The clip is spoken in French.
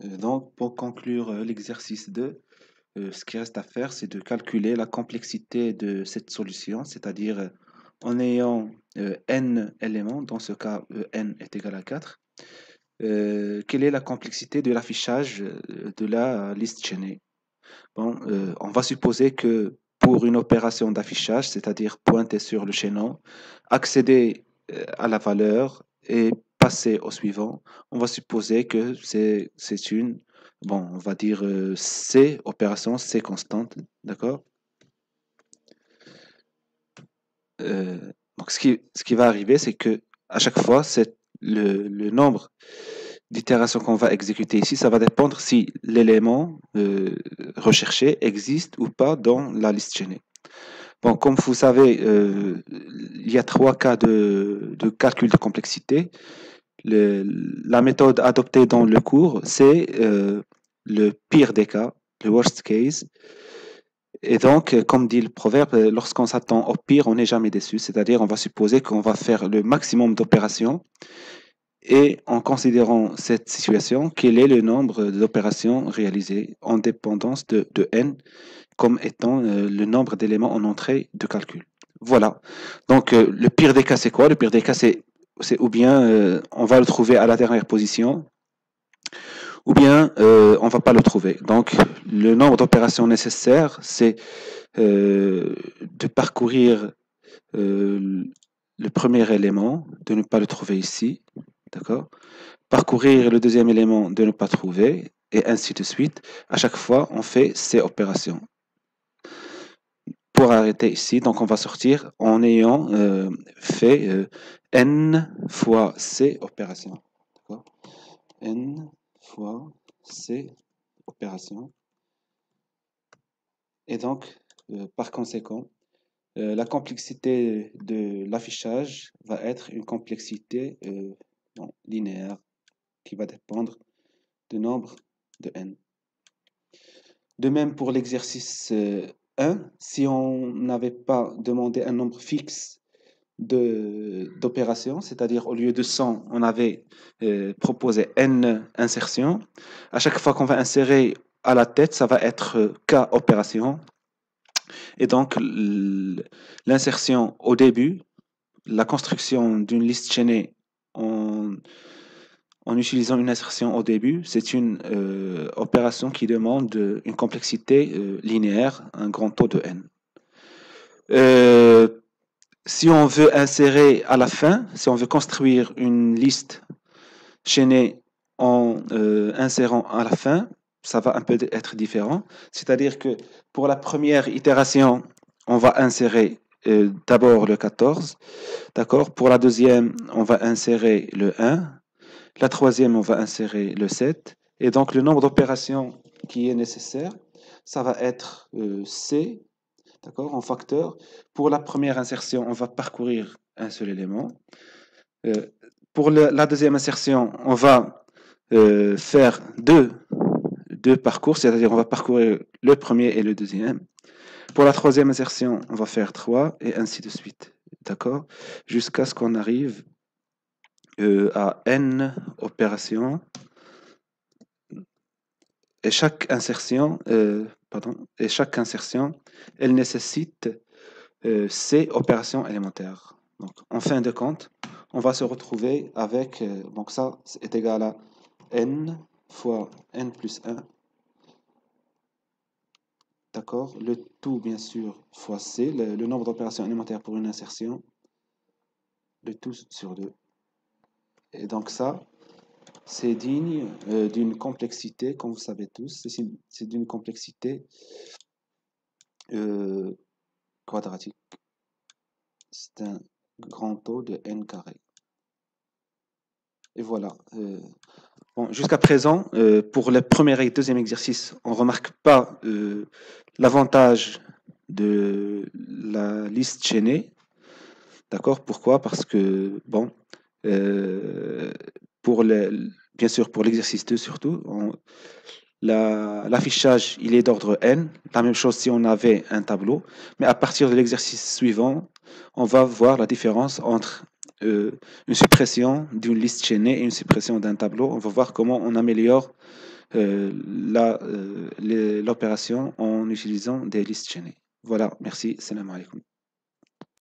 Donc, pour conclure l'exercice 2, ce qui reste à faire, c'est de calculer la complexité de cette solution, c'est-à-dire en ayant n éléments, dans ce cas n est égal à 4, quelle est la complexité de l'affichage de la liste chaînée? Bon, on va supposer que pour une opération d'affichage, c'est-à-dire pointer sur le chaînon, accéder à la valeur et passer au suivant, on va supposer que c'est une, bon, on va dire C, opération C constante, d'accord? Euh, donc ce qui va arriver, c'est que à chaque fois, c'est le nombre d'itérations qu'on va exécuter ici, ça va dépendre si l'élément recherché existe ou pas dans la liste chaînée. Bon, comme vous savez, il y a trois cas de calcul de complexité. La méthode adoptée dans le cours, c'est le pire des cas, le worst case. Et donc, comme dit le proverbe, lorsqu'on s'attend au pire, on n'est jamais déçu. C'est-à-dire, on va supposer qu'on va faire le maximum d'opérations et en considérant cette situation, quel est le nombre d'opérations réalisées en dépendance de n comme étant le nombre d'éléments en entrée de calcul. Voilà. Donc, le pire des cas, c'est quoi? Le pire des cas, c'est ou bien on va le trouver à la dernière position, ou bien on va pas le trouver. Donc, le nombre d'opérations nécessaires, c'est de parcourir le premier élément, de ne pas le trouver ici, d'accord? Parcourir le deuxième élément, de ne pas trouver, et ainsi de suite. À chaque fois, on fait ces opérations. Pour arrêter ici, donc on va sortir en ayant fait n fois c opérations. N fois c opérations. Et donc, par conséquent, la complexité de l'affichage va être une complexité linéaire qui va dépendre du nombre de n. De même pour l'exercice 1, si on n'avait pas demandé un nombre fixe d'opérations, c'est-à-dire au lieu de 100, on avait proposé n insertions. À chaque fois qu'on va insérer à la tête, ça va être k opérations. Et donc, l'insertion au début, la construction d'une liste chaînée en utilisant une insertion au début, c'est une opération qui demande une complexité linéaire, un grand taux de n. Si on veut insérer à la fin, si on veut construire une liste chaînée en insérant à la fin, ça va un peu être différent. C'est-à-dire que pour la première itération, on va insérer d'abord le 14. D'accord? Pour la deuxième, on va insérer le 1. La troisième, on va insérer le 7. Et donc, le nombre d'opérations qui est nécessaire, ça va être C, d'accord, en facteur. Pour la première insertion, on va parcourir un seul élément. Pour la deuxième insertion, on va faire deux parcours, c'est-à-dire on va parcourir le premier et le deuxième. Pour la troisième insertion, on va faire 3 et ainsi de suite. D'accord? Jusqu'à ce qu'on arrive à n opérations. Et chaque insertion, elle nécessite ces opérations élémentaires. Donc, en fin de compte, on va se retrouver avec, donc ça est égal à n fois n plus 1, d'accord? Le tout, bien sûr, fois c, le nombre d'opérations élémentaires pour une insertion, le tout sur 2. Et donc ça, c'est digne d'une complexité, comme vous savez tous, c'est d'une complexité quadratique. C'est un grand taux de n carré. Et voilà. Bon, jusqu'à présent, pour le premier et deuxième exercice, on ne remarque pas l'avantage de la liste chaînée. D'accord? Pourquoi? Parce que, bon, euh, bien sûr, pour l'exercice 2 surtout, l'affichage, il est d'ordre n. La même chose si on avait un tableau. Mais à partir de l'exercice suivant, on va voir la différence entre une suppression d'une liste chaînée et une suppression d'un tableau. On va voir comment on améliore l'opération en utilisant des listes chaînées. Voilà, merci, salam alaikum.